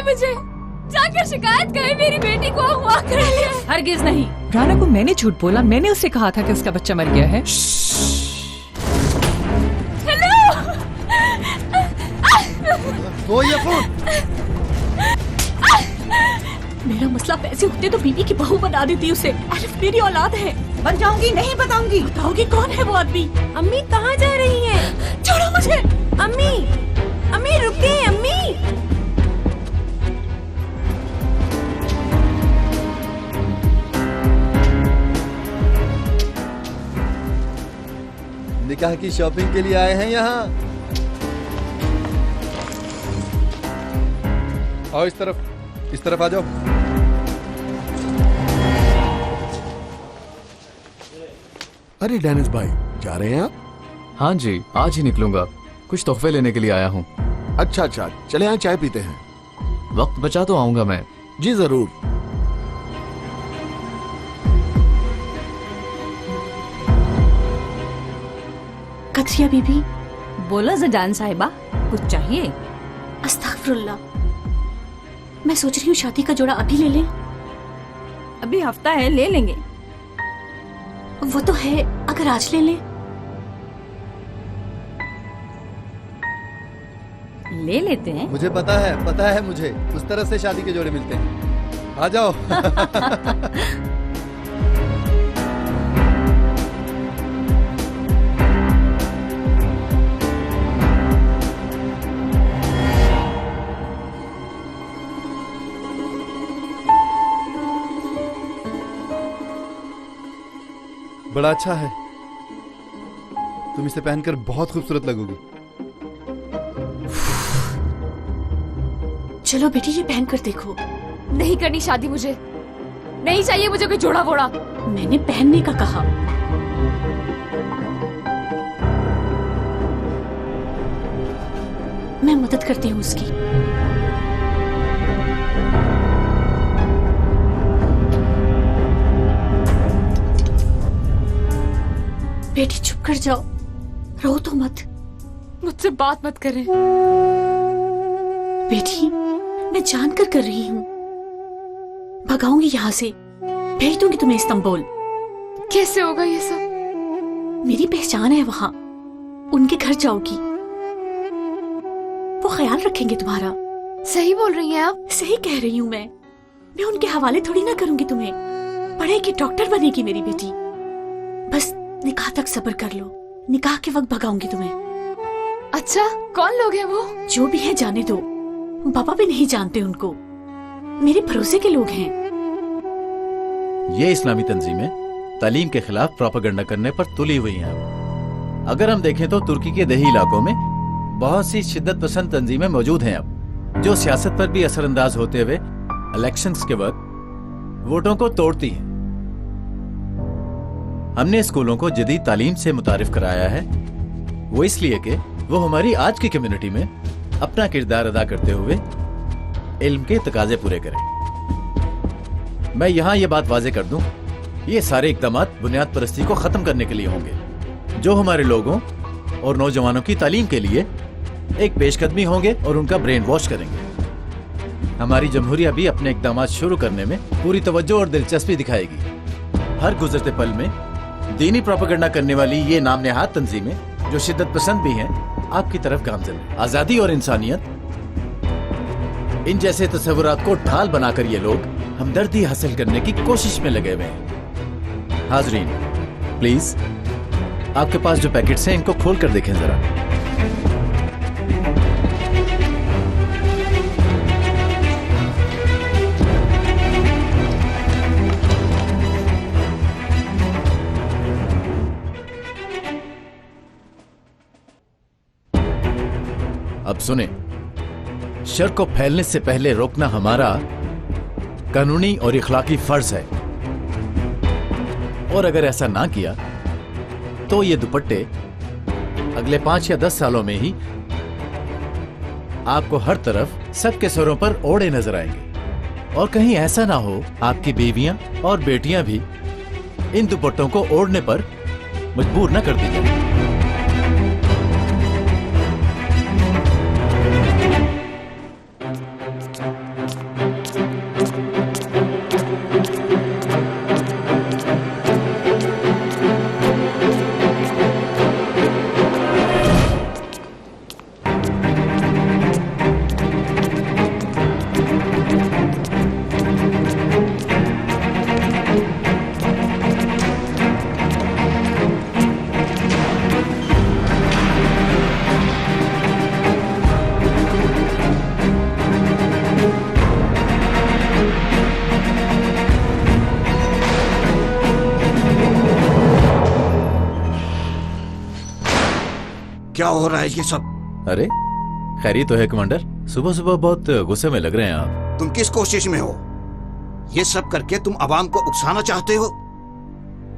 मुझे, जाकर शिकायत करे मेरी बेटी को अगवा कर लिया। हरगिज नहीं। राना को मैंने झूठ बोला, मैंने उससे कहा था कि उसका बच्चा मर गया है। हेलो, तो ये फोन। मेरा मसला पैसे होते तो बीबी की बहू बना देती उसे। अलिफ मेरी औलाद है। बन जाऊंगी, नहीं बताऊंगी। बताओगी कौन है वो आदमी? अम्मी कहाँ जा रही हैं? छोड़ो मुझे। अम्मी, अम्मी रुकिए अम्मी। निकाह की शॉपिंग के लिए आए हैं यहाँ। आओ इस तरफ आ जाओ। अरे डेनिस भाई, जा रहे हैं आप? हाँ जी, आज ही निकलूंगा। कुछ तोहफे लेने के लिए आया हूँ। अच्छा, चले यहाँ चाय पीते हैं। वक्त बचा तो आऊंगा मैं। जी जरूर। कतरिया बीबी। बोलो जजान साहिबा, कुछ चाहिए? अस्तगफुरुल्लाह, मैं सोच रही हूँ शादी का जोड़ा अभी ले लें। अभी हफ्ता है, ले लेंगे। वो तो है, अगर आज ले लें। ले लेते हैं। मुझे पता है मुझे, उस तरह से शादी के जोड़े मिलते हैं। आ जाओ। बड़ा अच्छा है, तुम इसे पहनकर बहुत खूबसूरत लगोगी। चलो बेटी, ये पहन कर देखो। नहीं करनी शादी मुझे, नहीं चाहिए मुझे कोई जोड़ा वोड़ा। मैंने पहनने का कहा। मैं मदद करती हूँ उसकी। बेटी चुप कर जाओ, रो तो मत। मुझसे बात मत करें। बेटी, मैं जानकर कर रही हूँ। भगाऊंगी यहाँ से, भेज दूंगी तुम्हें इस्तांबुल। कैसे होगा ये सब? मेरी पहचान है वहाँ, उनके घर जाओगी, वो ख्याल रखेंगे तुम्हारा। सही बोल रही हैं आप? सही कह रही हूँ मैं उनके हवाले थोड़ी ना करूंगी तुम्हें। पढ़ेगी, डॉक्टर बनेगी मेरी बेटी। बस निकाह तक सब्र कर लो, निकाह के वक्त भगाऊंगी तुम्हें। अच्छा, कौन लोग हैं वो? जो भी है जाने दो, पापा भी नहीं जानते उनको, मेरे भरोसे के लोग हैं। ये इस्लामी तंजीमें तालीम के खिलाफ प्रोपेगेंडा करने पर तुली हुई हैं। अगर हम देखें तो तुर्की के दही इलाकों में बहुत सी शिद्दत पसंद तंजीमें मौजूद हैं अब, जो सियासत पर भी असरअंदाज होते हुए इलेक्शंस के वक्त वोटों को तोड़ती हैं। हमने स्कूलों को जदीद तालीम से मुतारिफ कराया है, वो इसलिए कि वो हमारी आज की कम्युनिटी में अपना किरदार अदा करते हुए इल्म के तकाजे पूरे करें। मैं यहाँ ये बात वाजे कर दूं, ये सारे इक़दामात बुनियाद परस्ती को खत्म करने के लिए होंगे, जो हमारे लोगों और नौजवानों की तालीम के लिए एक पेशकदमी होंगे और उनका ब्रेन वॉश करेंगे। हमारी जमहूरिया भी अपने इक़दामात शुरू करने में पूरी तवज्जो और दिलचस्पी दिखाएगी। हर गुजरते पल में दीनी प्रोपेगेंडा करने वाली ये नामनेहाद तंजीमें, जो शिद्दत पसंद भी हैं, आपकी तरफ गामजन है। आजादी और इंसानियत, इन जैसे तस्वुरात को ढाल बनाकर ये लोग हमदर्दी हासिल करने की कोशिश में लगे हुए हैं। हाजरीन, प्लीज आपके पास जो पैकेट्स हैं इनको खोल कर देखें जरा। अब सुने, शर को फैलने से पहले रोकना हमारा कानूनी और इखलाकी फर्ज है, और अगर ऐसा ना किया तो ये दुपट्टे अगले 5 या 10 सालों में ही आपको हर तरफ सबके सरों पर ओढ़े नजर आएंगे। और कहीं ऐसा ना हो आपकी बीवियां और बेटियां भी इन दुपट्टों को ओढ़ने पर मजबूर न कर दी जाए। क्या हो रहा है ये सब? अरे खैरी तो है कमांडर। सुबह सुबह बहुत गुस्से में लग रहे हैं आप। तुम किस कोशिश में हो? ये सब करके तुम आवाम को उकसाना चाहते हो?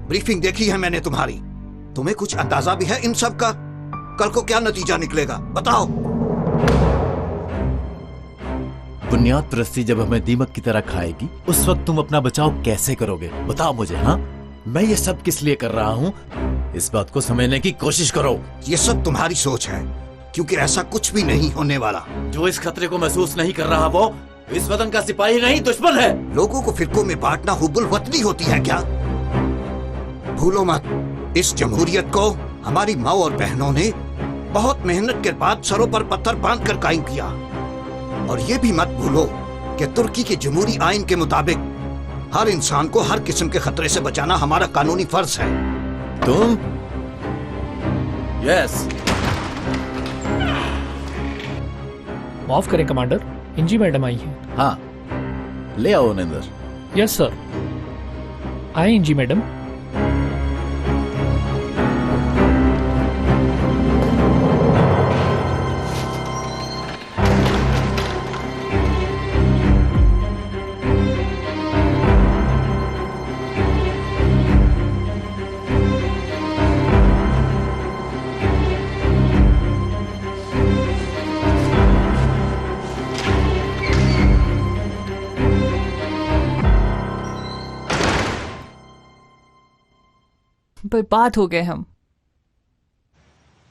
ब्रीफिंग देखी है मैंने तुम्हारी। तुम्हें कुछ अंदाजा भी है इन सब का? कल को क्या नतीजा निकलेगा बताओ। बुनियाद परस्ती जब हमें दीमक की तरह खाएगी उस वक्त तुम अपना बचाव कैसे करोगे? बताओ मुझे। हाँ, मैं ये सब किस लिए कर रहा हूँ, इस बात को समझने की कोशिश करो। ये सब तुम्हारी सोच है, क्योंकि ऐसा कुछ भी नहीं होने वाला। जो इस खतरे को महसूस नहीं कर रहा वो इस वतन का सिपाही नहीं, दुश्मन है। लोगों को फिरकों में बांटना हुब्बुल वतनी होती है क्या? भूलो मत, इस जमहूरियत को हमारी माँ और बहनों ने बहुत मेहनत के बाद सरों पर पत्थर बांध कर कायम किया। और ये भी मत भूलो कि तुर्की के जमहूरी आइन के मुताबिक हर इंसान को हर किस्म के खतरे से बचाना हमारा कानूनी फर्ज है। तुम? यस। माफ करें कमांडर, इंजी मैडम आई है। हाँ, ले आओ उन्हें अंदर। Yes sir. आए इंजी मैडम। बर्बाद हो गए हम।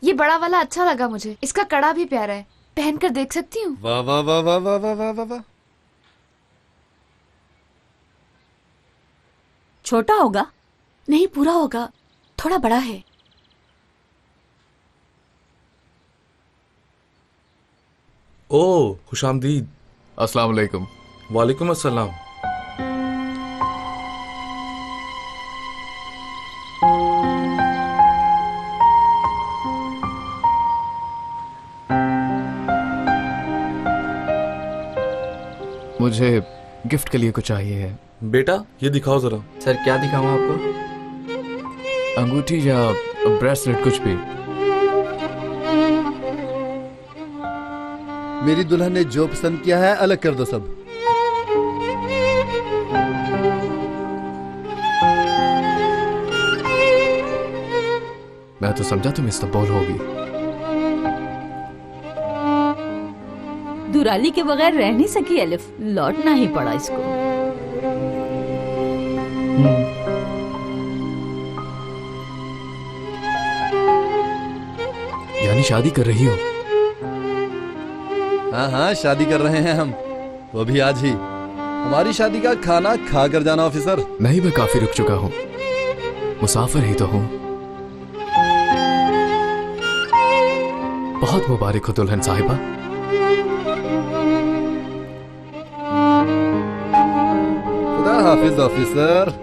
ये बड़ा वाला अच्छा लगा मुझे, इसका कड़ा भी प्यारा है, पहनकर देख सकती हूँ? वाह वाह वाह वाह वाह वाह वाह वाह वाह। छोटा होगा? नहीं, पूरा होगा, थोड़ा बड़ा है। ओ खुशामदीद। अस्सलाम वालेकुम। वालेकुम अस्सलाम। मुझे गिफ्ट के लिए कुछ चाहिए। बेटा ये दिखाओ जरा। सर क्या दिखाऊं आपको? अंगूठी या ब्रेसलेट, कुछ भी। मेरी दुल्हन ने जो पसंद किया है अलग कर दो सब। मैं तो समझा तुम इस्तांबुल होगी। दुराली के बगैर रह नहीं सकी एलिफ, लौटना ही पड़ा इसको। यानी शादी कर रही हो? हाँ हाँ, शादी कर रहे हैं हम, वो भी आज ही। हमारी शादी का खाना खा कर जाना ऑफिसर। नहीं, मैं काफी रुक चुका हूँ, मुसाफिर ही तो हूँ। बहुत मुबारक हो दुल्हन साहिबा। खुदा हाफिज ऑफिसर।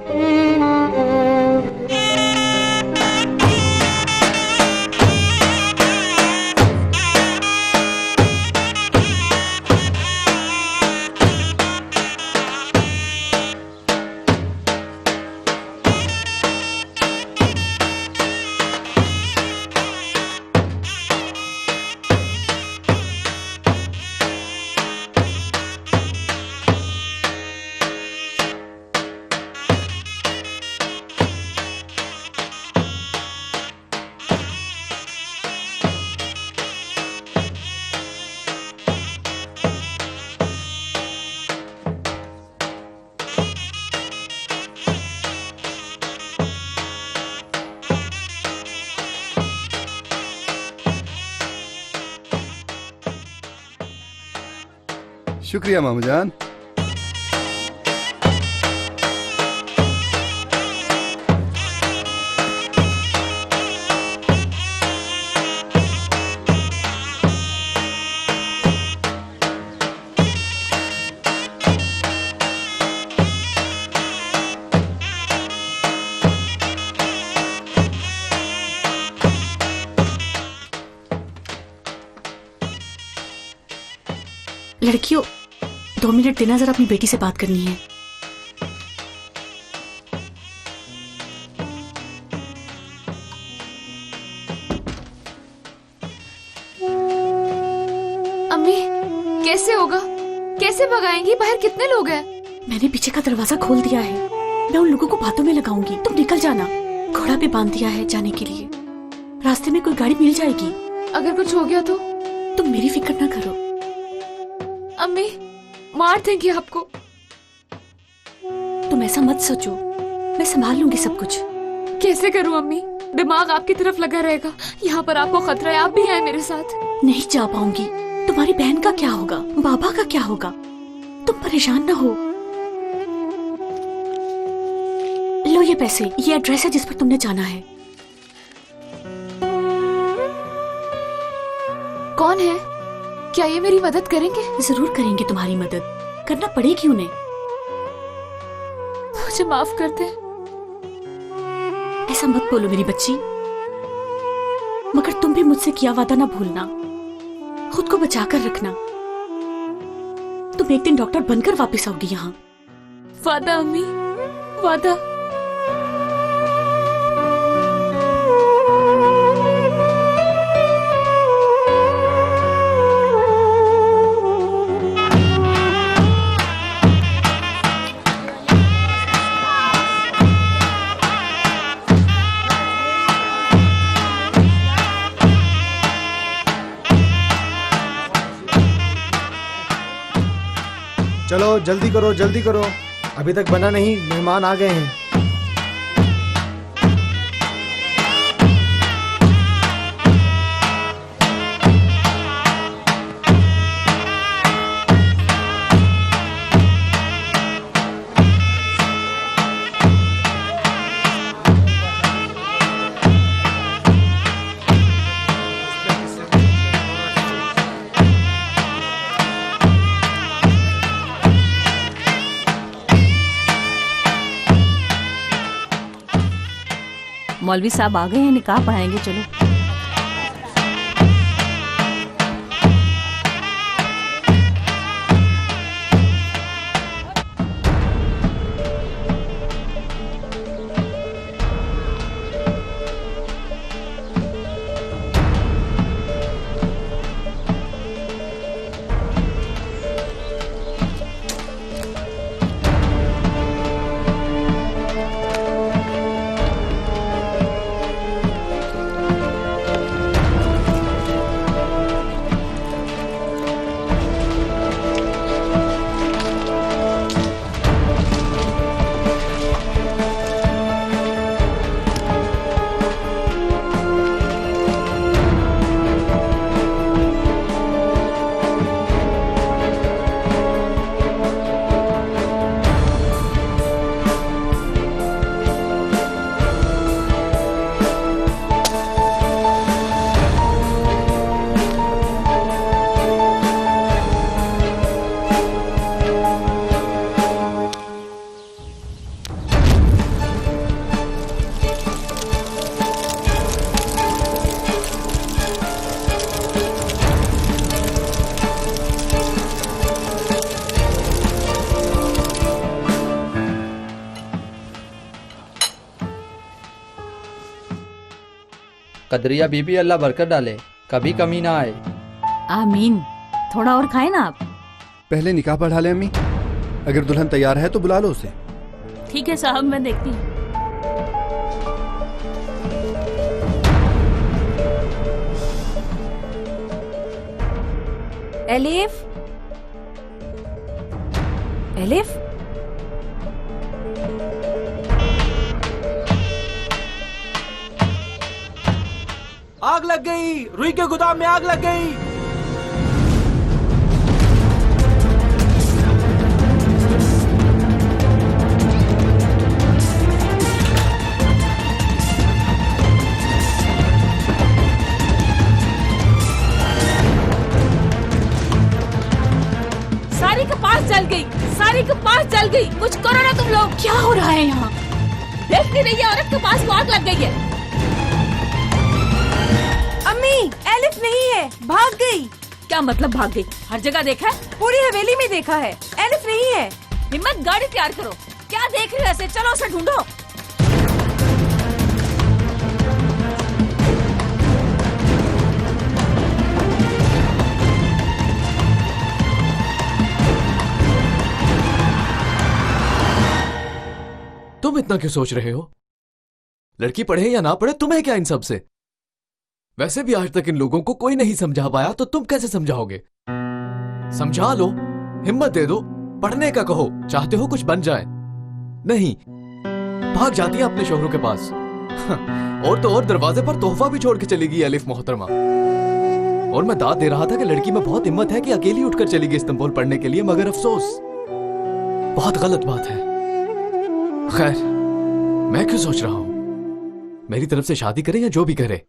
शुक्रिया मामू जान। लड़कियों, 2 मिनट देना, जरा अपनी बेटी से बात करनी है। कैसे होगा? कैसे भगाएंगी? बाहर कितने लोग हैं? मैंने पीछे का दरवाजा खोल दिया है। मैं उन लोगों को बातों में लगाऊंगी, तुम निकल जाना। घोड़ा भी बांध दिया है जाने के लिए। रास्ते में कोई गाड़ी मिल जाएगी। अगर कुछ हो गया तो? तुम मेरी फिक्र ना करो। अम्मी मार देंगी आपको। तुम ऐसा मत सोचो, मैं संभाल लूंगी सब कुछ। कैसे करूं अम्मी? दिमाग आपकी तरफ लगा रहेगा। यहाँ पर आपको खतरा है, आप भी हैं मेरे साथ। नहीं जा पाऊंगी। तुम्हारी बहन का क्या होगा, बाबा का क्या होगा? तुम परेशान ना हो। लो ये पैसे, ये एड्रेस है जिस पर तुमने जाना है। कौन है? क्या ये मेरी मदद करेंगे? जरूर करेंगे तुम्हारी मदद, करना पड़ेगी उन्हें। मुझे माफ कर दे। ऐसा मत बोलो मेरी बच्ची, मगर तुम भी मुझसे किया वादा ना भूलना। खुद को बचा कर रखना। तुम एक दिन डॉक्टर बनकर वापस आओगी यहाँ। वादा अम्मी, वादा। चलो जल्दी करो, अभी तक बना नहीं, मेहमान आ गए हैं। मौलवी साहब आ गए हैं, निकाह पढ़ाएंगे। चलो। कदरिया बीबी अल्लाह बरकत डाले, कभी कमी ना आए। आमीन। थोड़ा और खाए ना आप। पहले निकाह पढ़ा ले अम्मी, अगर दुल्हन तैयार है तो बुला लो उसे। ठीक है साहब, मैं देखती हूँ। एलिफ, एलिफ, आग लग गई, रुई के गोदाम में आग लग गई। सारी कपास जल गई, सारी कपास जल गई। कुछ करो ना तुम लोग। क्या हो रहा है यहाँ? देख नहीं रही है औरत, कपास को आग लग गई है। अम्मी, एलिफ नहीं है, भाग गई। क्या मतलब भाग गई? हर जगह देखा है, पूरी हवेली में देखा है, एलिफ नहीं है। हिम्मत, गाड़ी तैयार करो। क्या देख रहे हो ऐसे? चलो उसे ढूंढो। तुम इतना क्यों सोच रहे हो? लड़की पढ़े या ना पढ़े तुम्हें क्या इन सब से? वैसे भी आज तक इन लोगों को कोई नहीं समझा पाया, तो तुम कैसे समझाओगे? समझा लो, हिम्मत दे दो, पढ़ने का कहो, चाहते हो कुछ बन जाए। नहीं, भाग जाती है अपने शोहरों के पास। और तो और दरवाजे पर तोहफा भी छोड़ के चली गई अलिफ मोहतरमा। और मैं दाद दे रहा था कि लड़की में बहुत हिम्मत है कि अकेली उठकर चली गई इस्तांबुल पढ़ने के लिए, मगर अफसोस बहुत गलत बात है। खैर, मैं क्यों सोच रहा हूं, मेरी तरफ से शादी करे या जो भी करे।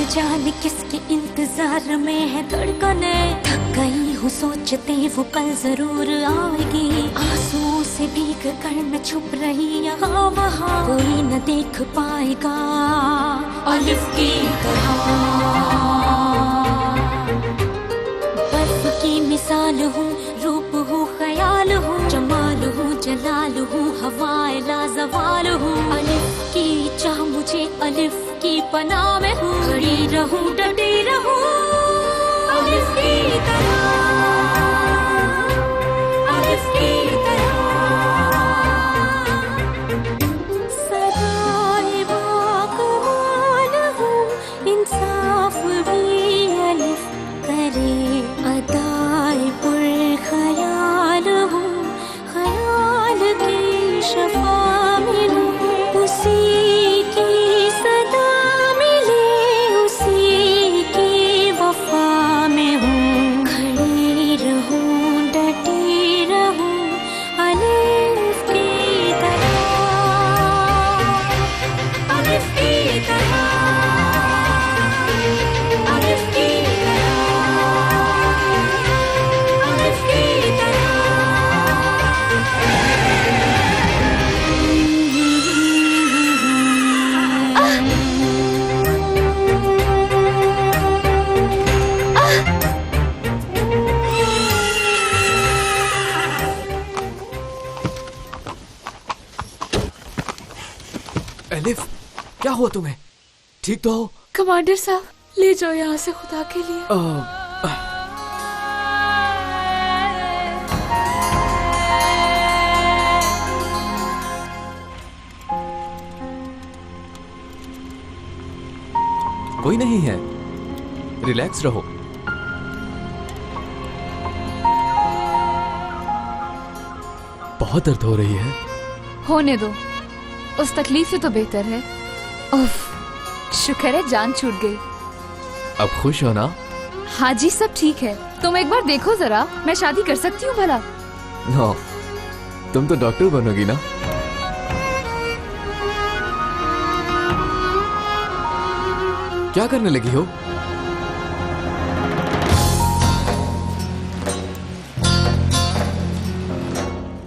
जाने किसके इंतजार में है धड़कने, थक गई हूँ सोचते वो पल जरूर आएगी। आंसुओं से भीग कर मैं छुप रही यहाँ वहाँ, कोई न देख पाएगा अलिफ की तरह। बर्फ की मिसाल हूँ, रूप हूँ, ख्याल हूँ, जमाल हूँ, जलाल हूँ, हवाए लाजवाल हूँ। अलिफ की चाह मुझे अलिफ की पनाह में हूँ, खड़ी रहूं डटी रहूं अलिफ की तरह, अलिफ की तरह। सदाए बाकमाल हूँ, इंसाफ भी अलिफ करे, अदाए पुरख्याल हूँ, ख्याल की शफा में हूँ, उसी अलिफ, क्या हुआ तुम्हें? ठीक तो हो? कमांडर साहब, ले जाओ यहाँ से खुदा के लिए। कोई नहीं है, रिलैक्स रहो। बहुत दर्द हो रही है। होने दो, उस तकलीफ से तो बेहतर है। उफ, शुक्र है जान छूट गई। अब खुश हो ना? हाँ जी, सब ठीक है। तुम एक बार देखो जरा, मैं शादी कर सकती हूँ भला? नो, तुम तो डॉक्टर बनोगी ना? क्या करने लगी हो?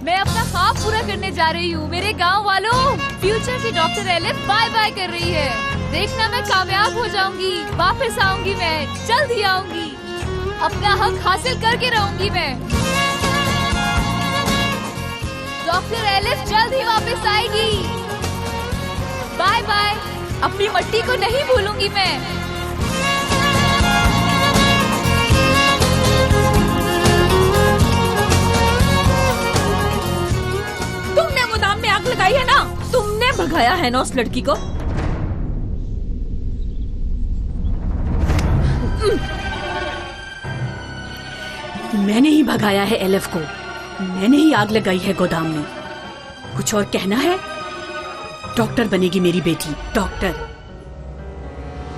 मैं अपना ख्वाब पूरा करने जा रही हूँ मेरे गांव वालों। फ्यूचर की डॉक्टर एलिफ बाय बाय कर रही है। देखना, मैं कामयाब हो जाऊंगी, वापस आऊंगी, मैं जल्द ही आऊंगी, अपना हक हासिल करके रहूंगी मैं। डॉक्टर एलिफ जल्द ही वापस आएगी। बाय बाय, अपनी मट्टी को नहीं भूलूंगी मैं। तुमने मुदाम में आग लगाई है ना, तुमने भगाया है ना उस लड़की को। मैंने ही भगाया है एलिफ को, मैंने ही आग लगाई है गोदाम में। कुछ और कहना है? डॉक्टर बनेगी मेरी बेटी, डॉक्टर।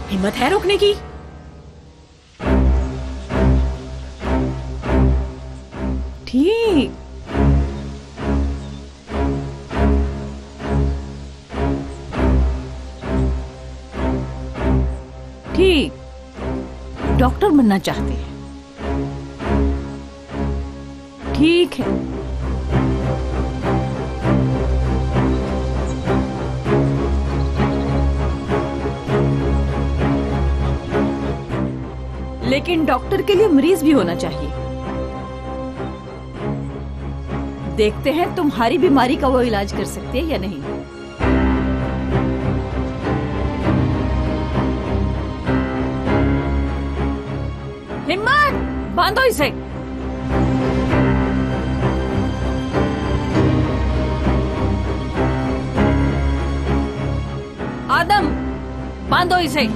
हिम्मत है रोकने की? ठीक। ठीक, डॉक्टर बनना चाहते हैं। ठीक है। लेकिन डॉक्टर के लिए मरीज भी होना चाहिए। देखते हैं तुम्हारी बीमारी का वो इलाज कर सकते हैं या नहीं। हिम्मत, बांधो इसे। आदम, बांधो इसे।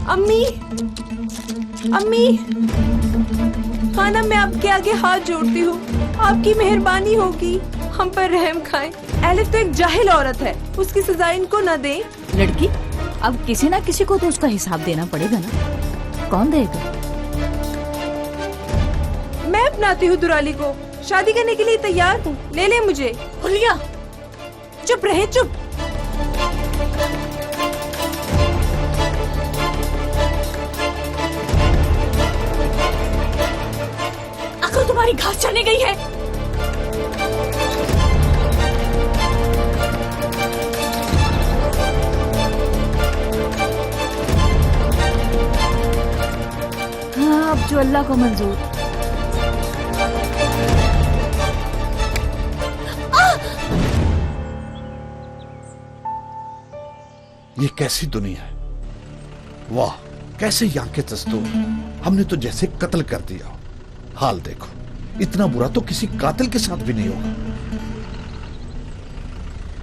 अम्मी, अम्मी, खाना मैं आपके आगे हाथ जोड़ती हूँ, आपकी मेहरबानी होगी, हम पर रहम खाएं। एलिफ तो एक जाहिल औरत है, उसकी सजा इनको न दें। लड़की, अब किसी ना किसी को तो उसका हिसाब देना पड़ेगा ना। कौन देगा? मैं अपनाती हूँ दुराली को, शादी करने के लिए तैयार हूँ, ले ले मुझे। हुलिया, चुप रहे, चुप। अकल तुम्हारी घास चढ़ने गई है। हाँ, अब जो अल्लाह को मंजूर। ये कैसी दुनिया है? वाह, कैसे यहाँ के दस्तूर। हमने तो जैसे कत्ल कर दिया। हाल देखो, इतना बुरा तो किसी कातिल के साथ भी नहीं होगा।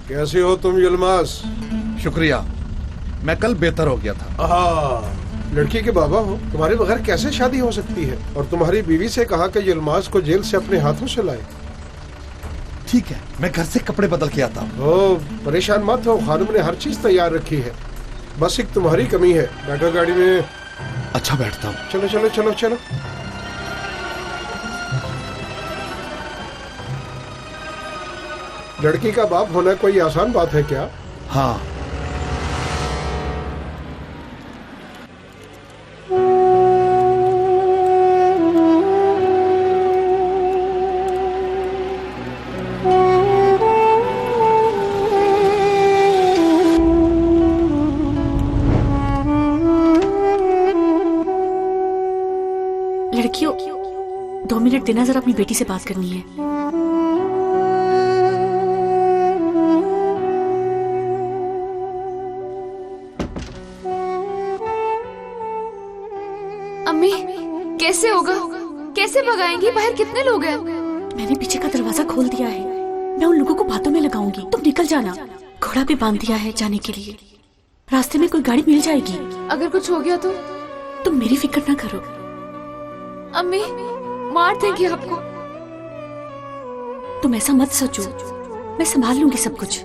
कैसे हो तुम यलमास? शुक्रिया, मैं कल बेहतर हो गया था। लड़की के बाबा हो, तुम्हारे बगैर कैसे शादी हो सकती है? और तुम्हारी बीवी से कहा कि यलमास को जेल से अपने हाथों से लाए। ठीक है, मैं घर से कपड़े बदल के आता हूँ। परेशान मत हो, खानम ने हर चीज तैयार रखी है, बस एक तुम्हारी कमी है। बैठो गाड़ी में। अच्छा, बैठता हूँ। चलो चलो चलो चलो। लड़की का बाप होना कोई आसान बात है क्या? हाँ। लड़कियों, 2 मिनट देना, जरा अपनी बेटी से बात करनी है। अम्मी, कैसे होगा? कैसे भगाएंगी? बाहर कितने लोग हैं? मैंने पीछे का दरवाजा खोल दिया है, मैं उन लोगों को बातों में लगाऊंगी, तुम निकल जाना। घोड़ा भी बांध दिया है जाने के लिए, रास्ते में कोई गाड़ी मिल जाएगी। अगर कुछ हो गया तो? तुम मेरी फिक्र ना करो। अम्मी, मार देंगे आपको। तुम ऐसा मत सोचो, मैं संभाल लूंगी सब कुछ।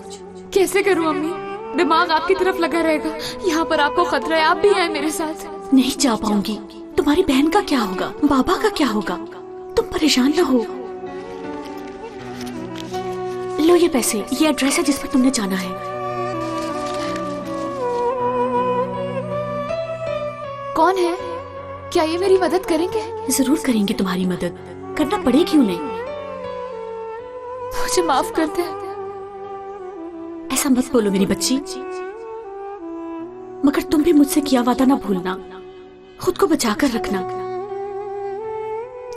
कैसे करूं अम्मी? दिमाग आपकी तरफ लगा रहेगा। यहाँ पर आपको खतरा है, आप भी हैं मेरे साथ। नहीं जा पाऊंगी। तुम्हारी बहन का क्या होगा, बाबा का क्या होगा? तुम परेशान ना हो। लो ये पैसे, ये एड्रेस है जिस पर तुमने जाना है। कौन है? क्या ये मेरी मदद करेंगे? जरूर करेंगे तुम्हारी मदद, करना पड़ेगी उन्हें। मुझे माफ कर दे। ऐसा मत बोलो मेरी बच्ची, मगर तुम भी मुझसे किया वादा ना भूलना, खुद को बचा कर रखना।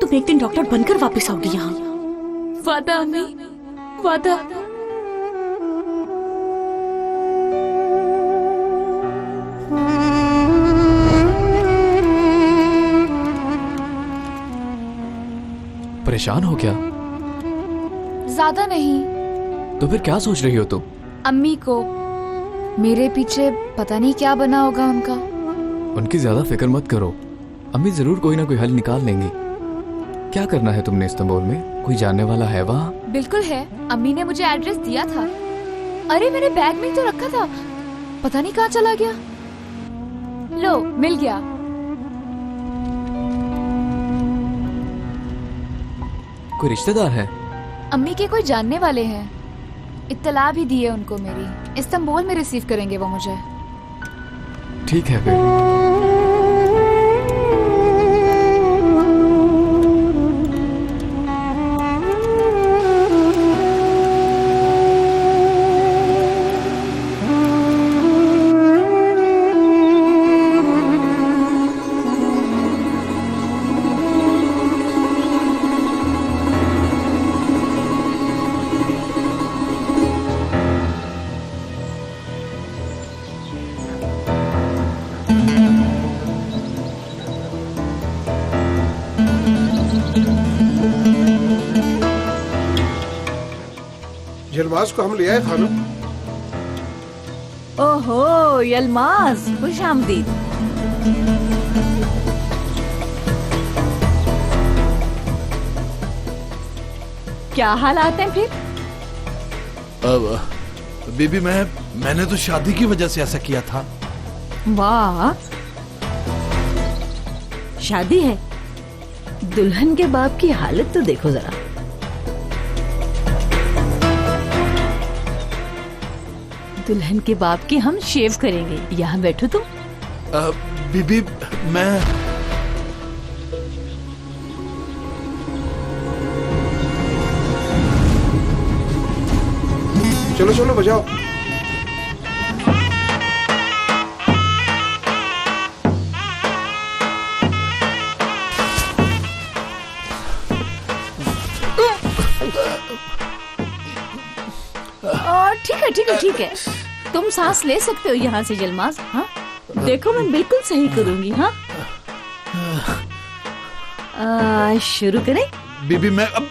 तुम एक दिन डॉक्टर बनकर वापस आओगी यहाँ। वादा अम्मी, वादा। परेशान हो क्या? ज्यादा नहीं। तो फिर क्या सोच रही हो तुम? अम्मी को, मेरे पीछे पता नहीं क्या बना होगा उनका। उनकी ज्यादा फिक्र मत करो, अम्मी जरूर कोई ना कोई हल निकाल लेंगी। क्या करना है तुमने इस्तांबुल में? कोई जानने वाला है वहाँ? बिल्कुल है, अम्मी ने मुझे एड्रेस दिया था। अरे मैंने बैग में तो रखा था, पता नहीं कहाँ चला गया। लो, मिल गया। कोई रिश्तेदार है? अम्मी के कोई जानने वाले हैं, इत्तला भी दी है उनको मेरी। इस्तांबुल में रिसीव करेंगे वो मुझे। ठीक है फिर। यलमाज को हम ले आए खानम। ओहो यलमाज, खुश आमदीद। क्या हालात हैं फिर? बीबी मैंने तो शादी की वजह से ऐसा किया था। वाह, शादी है? दुल्हन के बाप की हालत तो देखो जरा। दुल्हन के बाप की हम शेव करेंगे। यहाँ बैठो तुम। बीबी मैं चलो चलो बजाओ। ठीक है, तुम सांस ले सकते हो यहाँ से यलमाज। हाँ देखो, मैं बिल्कुल सही करूंगी। हाँ शुरू करें? बीबी मैं अब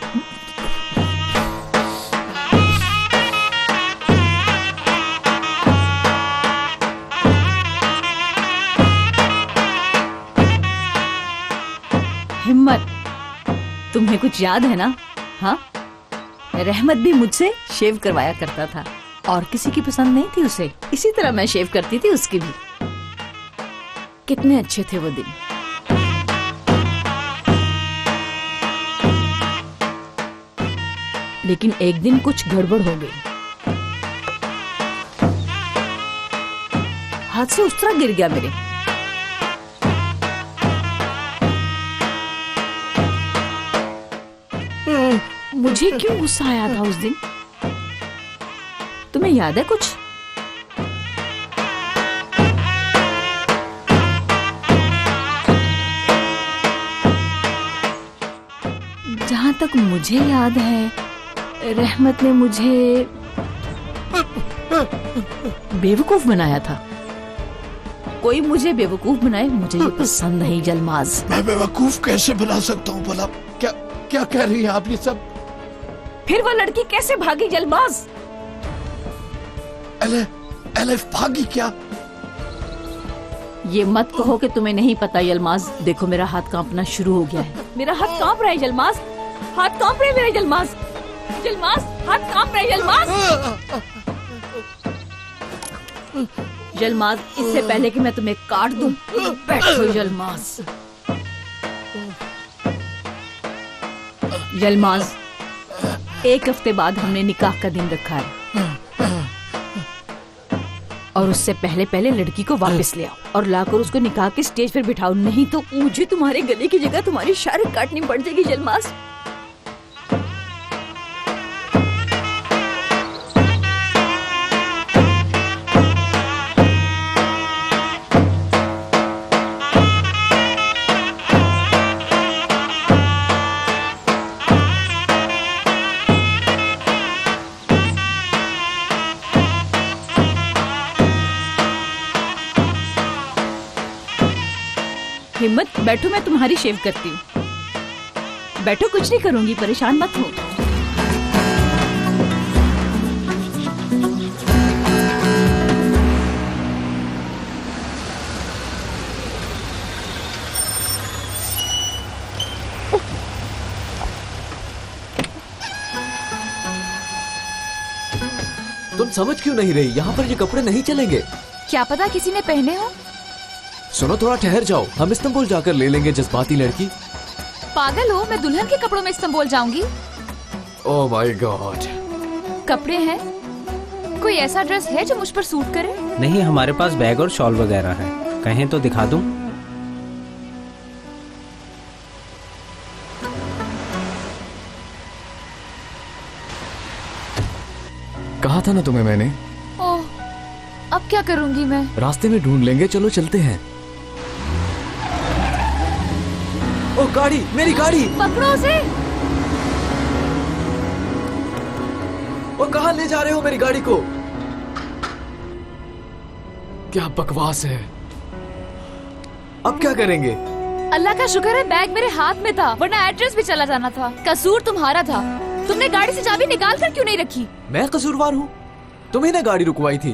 हिम्मत, तुम्हें कुछ याद है ना? हाँ, रहमत भी मुझसे शेव करवाया करता था और किसी की पसंद नहीं थी उसे। इसी तरह मैं शेव करती थी उसकी भी। कितने अच्छे थे वो दिन। लेकिन एक दिन कुछ गड़बड़ हो गई। हाथ से उस तरह गिर गया मेरे। मुझे क्यों गुस्सा आया था उस दिन? तुम्हें याद है कुछ? जहां तक मुझे याद है, रहमत ने मुझे बेवकूफ बनाया था। कोई मुझे बेवकूफ बनाए, मुझे ये पसंद नहीं यलमाज। मैं बेवकूफ कैसे बना सकता हूँ भला? क्या कह रही है आप ये सब? फिर वो लड़की कैसे भागी यलमाज? एलिफ भागी क्या? ये मत कहो कि तुम्हें नहीं पता यलमाज। देखो मेरा हाथ कांपना शुरू हो गया है। मेरा हाथ कांप रहा है यलमाज, हाथ कांप रहा है मेरा यलमाज। यलमाज हाथ कांप रहा है यलमाज। यलमाज, इससे पहले कि मैं तुम्हें काट दूं, बैठो यलमाज। यलमाज, एक हफ्ते बाद हमने निकाह का दिन रखा है और उससे पहले पहले लड़की को वापस ले आओ और लाकर उसको निकाह के स्टेज पर बिठाओ, नहीं तो मुझे तुम्हारे गले की जगह तुम्हारी शारिक काटनी पड़ जाएगी यलमाज। हिम्मत, बैठो, मैं तुम्हारी शेव करती हूँ। बैठो, कुछ नहीं करूंगी, परेशान मत हो। तुम समझ क्यों नहीं रही? यहाँ पर ये कपड़े नहीं चलेंगे। क्या पता किसी ने पहने हो। सुनो, थोड़ा ठहर जाओ, हम इस्तांबुल जाकर ले लेंगे जज्बाती लड़की। पागल हो, मैं दुल्हन के कपड़ों में इस्तांबुल जाऊंगी। Oh my God. कपड़े हैं? कोई ऐसा ड्रेस है जो मुझ पर सूट करे? नहीं, हमारे पास बैग और शॉल वगैरह है, कहें तो दिखा दूं? कहा था ना तुम्हें मैंने। ओह, अब क्या करूंगी मैं? रास्ते में ढूंढ लेंगे, चलो चलते हैं। ओ गाड़ी, मेरी गाड़ी। पकड़ो उसे। ओ कहाँ ले जा रहे हो मेरी गाड़ी को? क्या बकवास है। अब क्या करेंगे? अल्लाह का शुक्र है बैग मेरे हाथ में था, वरना एड्रेस भी चला जाना था। कसूर तुम्हारा था, तुमने गाड़ी से चाबी निकाल कर क्यों नहीं रखी? मैं कसूरवार हूँ? तुम्ही ने गाड़ी रुकवाई थी,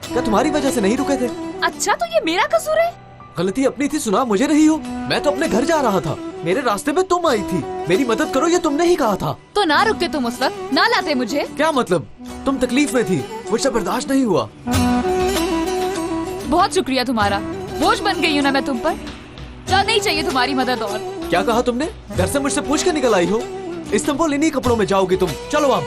क्या तुम्हारी वजह से नहीं रुके थे? अच्छा, तो ये मेरा कसूर है? गलती अपनी थी, सुना मुझे रही हो। मैं तो अपने घर जा रहा था, मेरे रास्ते में तुम आई थी। मेरी मदद करो, ये तुमने ही कहा था। तो ना रुकते तुम उस वक्त, ना लाते मुझे। क्या मतलब? तुम तकलीफ में थी, मुझसे बर्दाश्त नहीं हुआ। बहुत शुक्रिया तुम्हारा, बोझ बन गई हूँ ना मैं तुम पर। चल, नहीं चाहिए तुम्हारी मदद और। क्या कहा तुमने? घर से मुझसे पूछ कर निकल आई हो? इस्तांबुल इन्हीं कपड़ों में जाओगी तुम। चलो अब।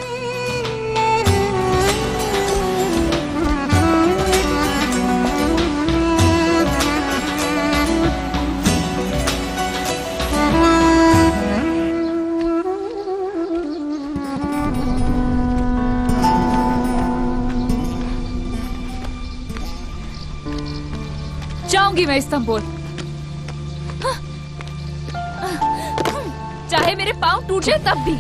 जाऊंगी मैं इस्तांबुल, चाहे मेरे पाँव टूट जाए तब भी।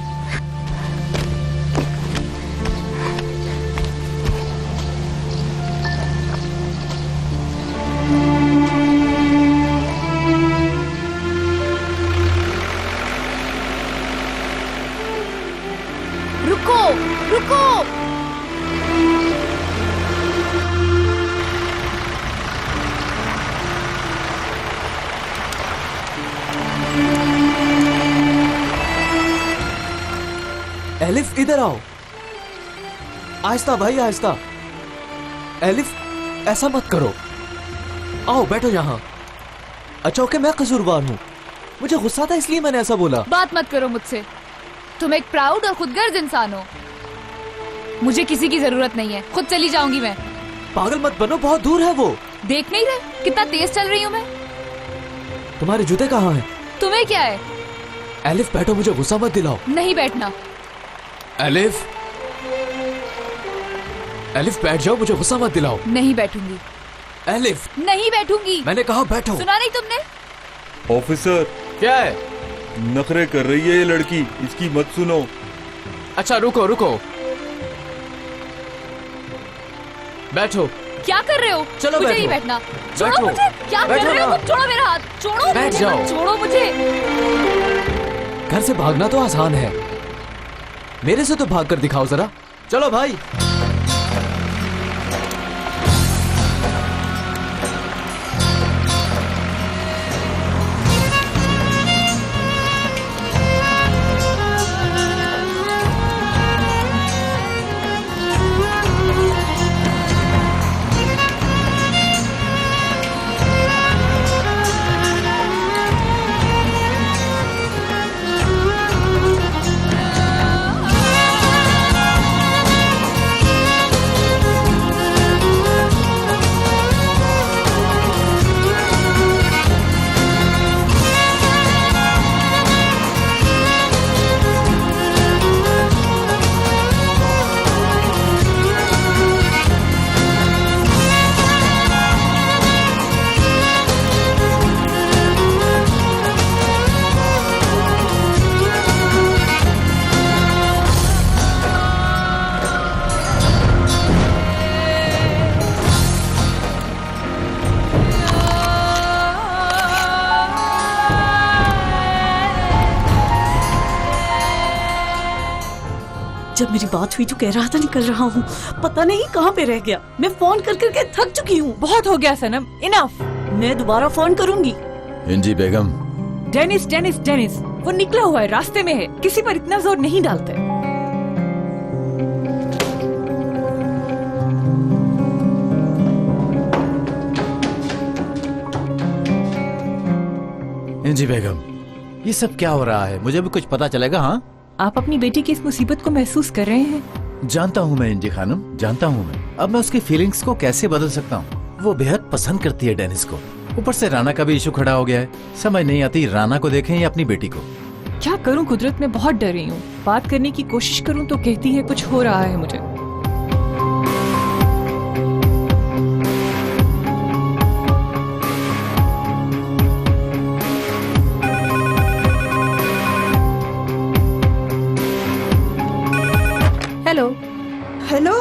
रुको, रुको। एलिफ, इधर आओ। आहिस्ता भाई, आहिस्ता। एलिफ, ऐसा मत करो। आओ बैठो यहाँ। अच्छा ओके, मैं कसूरवार हूँ, मुझे गुस्सा था इसलिए मैंने ऐसा बोला। बात मत करो मुझसे, तुम एक प्राउड और खुदगर्ज इंसान हो। मुझे किसी की जरूरत नहीं है, खुद चली जाऊंगी मैं। पागल मत बनो, बहुत दूर है वो। देख नहीं रहे कितना तेज चल रही हूँ मैं? तुम्हारे जूते कहाँ हैं? तुम्हें क्या है? एलिफ बैठो, मुझे गुस्सा मत दिलाओ। नहीं बैठना। एलिफ, एलिफ बैठ जाओ, मुझे गुस्सा मत दिलाओ। नहीं बैठूंगी। एलिफ, नहीं बैठूंगी। मैंने कहा बैठो। सुना नहीं तुमने? ऑफिसर, क्या है? नखरे कर रही है ये लड़की, इसकी मत सुनो। अच्छा रुको रुको, बैठो। क्या कर रहे हो? चलो मुझे बैठो। ही बैठना। छोड़ो बैठो। मुझे। क्या कर बैठो रहे हो? ना। छोड़ो मेरा हाथ, छोड़ो। बैठ मुझे जाओ। मत छोड़ो मुझे। घर से भागना तो आसान है, मेरे से तो भाग कर दिखाओ जरा। चलो भाई। जब मेरी बात हुई तो कह रहा था निकल रहा हूँ, पता नहीं कहाँ पे रह गया। मैं फोन कर करके थक चुकी हूँ। बहुत हो गया सनम, इनफ। मैं दोबारा फोन करूंगी। इंजी बेगम। डेनिस डेनिस डेनिस, वो निकला हुआ है, रास्ते में है, किसी पर इतना जोर नहीं डालते। इंजी बेगम, ये सब क्या हो रहा है? मुझे भी कुछ पता चलेगा। हाँ, आप अपनी बेटी की इस मुसीबत को महसूस कर रहे हैं? जानता हूँ मैं इंजी खानम, जानता हूँ मैं। अब मैं उसकी फीलिंग्स को कैसे बदल सकता हूँ? वो बेहद पसंद करती है डेनिस को। ऊपर से राना का भी इशू खड़ा हो गया है। समझ नहीं आती राना को देखें या अपनी बेटी को। क्या करूँ कुदरत, मैं बहुत डर रही हूँ। बात करने की कोशिश करूँ तो कहती है कुछ हो रहा है मुझे। हेलो हेलो,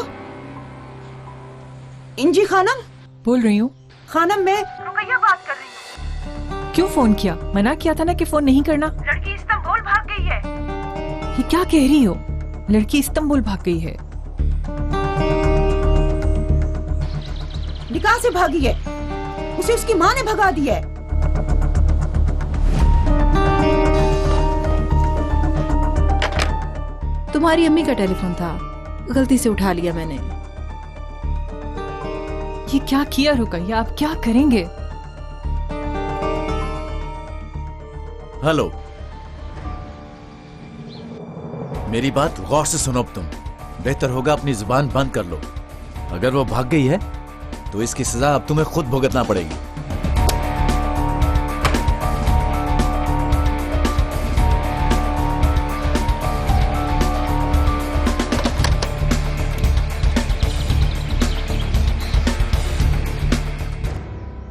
इंजी खानम बोल रही हूँ। खानम, मैं रुकैया बात कर रही हूँ। क्यों फोन किया? मना किया था ना कि फोन नहीं करना। लड़की इस्तांबुल भाग गई है। ये क्या कह रही हो? लड़की इस्तांबुल भाग गई है? निकाह से भागी है, उसे उसकी माँ ने भगा दिया है। तुम्हारी अम्मी का टेलीफोन था, गलती से उठा लिया मैंने। ये क्या किया रुकैया, आप क्या करेंगे? हेलो, मेरी बात गौर से सुनो। तुम बेहतर होगा अपनी जुबान बंद कर लो। अगर वो भाग गई है तो इसकी सजा अब तुम्हें खुद भुगतना पड़ेगी।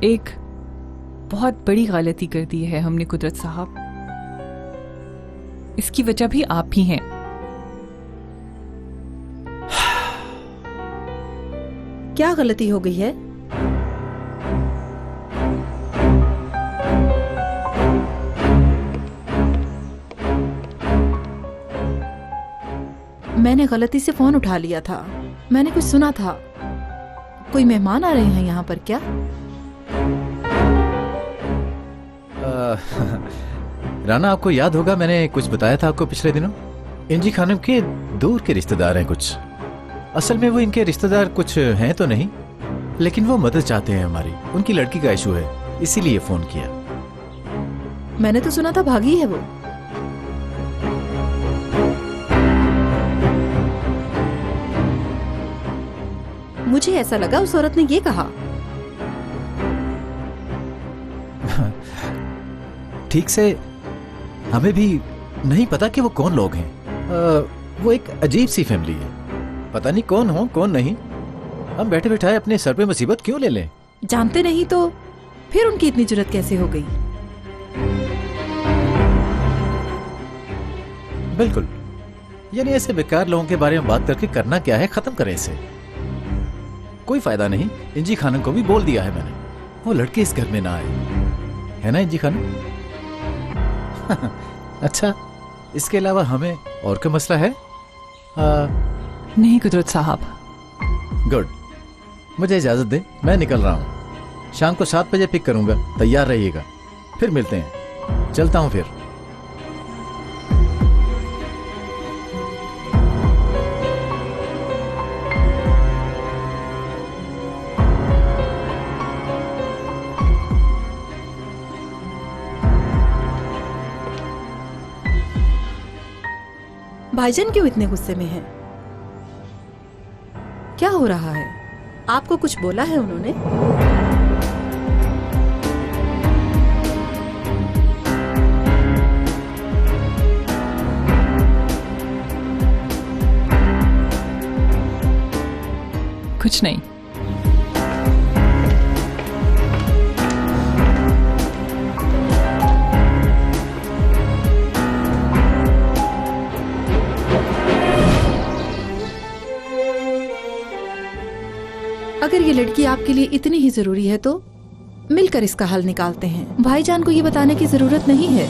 एक बहुत बड़ी गलती कर दी है हमने कुदरत साहब। इसकी वजह भी आप ही हैं। क्या गलती हो गई है? मैंने गलती से फोन उठा लिया था। मैंने कुछ सुना था। कोई मेहमान आ रहे हैं यहाँ पर क्या? राना, आपको याद होगा मैंने कुछ बताया था आपको पिछले दिनों। इंजी खानम के दूर के रिश्तेदार हैं कुछ। असल में वो इनके रिश्तेदार कुछ हैं तो नहीं, लेकिन वो मदद चाहते हैं हमारी। उनकी लड़की का इशू है, इसीलिए फोन किया। मैंने तो सुना था भागी है वो। मुझे ऐसा लगा उस औरत ने ये कहा। ठीक से हमें भी नहीं पता कि वो कौन लोग हैं। वो एक अजीब सी फैमिली है। पता नहीं कौन हो कौन नहीं। हम बैठे बैठाए अपने सर पे मुसीबत क्यों ले लें? जानते नहीं तो फिर उनकी इतनी जुर्रत कैसे हो गई? बिल्कुल, यानी ऐसे बेकार लोगों के बारे में बात करके करना क्या है? खत्म करें इसे, कोई फायदा नहीं। इंजी खानम को भी बोल दिया है मैंने, वो लड़के इस घर में ना आए, है ना इंजी खानम? अच्छा, इसके अलावा हमें और कोई मसला है? नहीं कुदरत साहब। गुड, मुझे इजाजत दे, मैं निकल रहा हूँ। शाम को 7 बजे पिक करूंगा, तैयार रहिएगा। फिर मिलते हैं, चलता हूँ फिर। भाईजान क्यों इतने गुस्से में हैं? क्या हो रहा है? आपको कुछ बोला है उन्होंने? कुछ नहीं। अगर ये लड़की आपके लिए इतनी ही जरूरी है तो मिलकर इसका हल निकालते हैं। भाईजान को ये बताने की जरूरत नहीं है।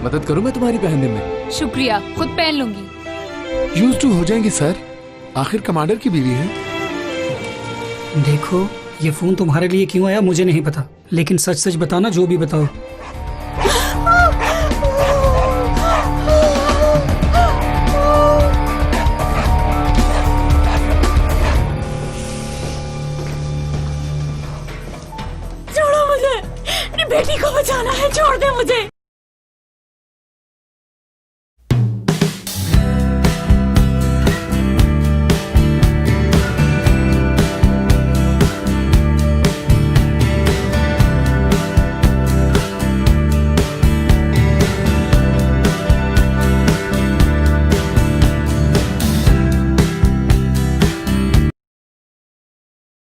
मदद करूं मैं तुम्हारी पहनने में? शुक्रिया, खुद पहन लूंगी। यूज टू हो जाएंगे सर, आखिर कमांडर की बीवी है। देखो, ये फोन तुम्हारे लिए क्यों आया मुझे नहीं पता, लेकिन सच सच बताना, जो भी बताओ। छोड़ो मुझे, अपनी बेटी को बचाना है, छोड़ दे मुझे।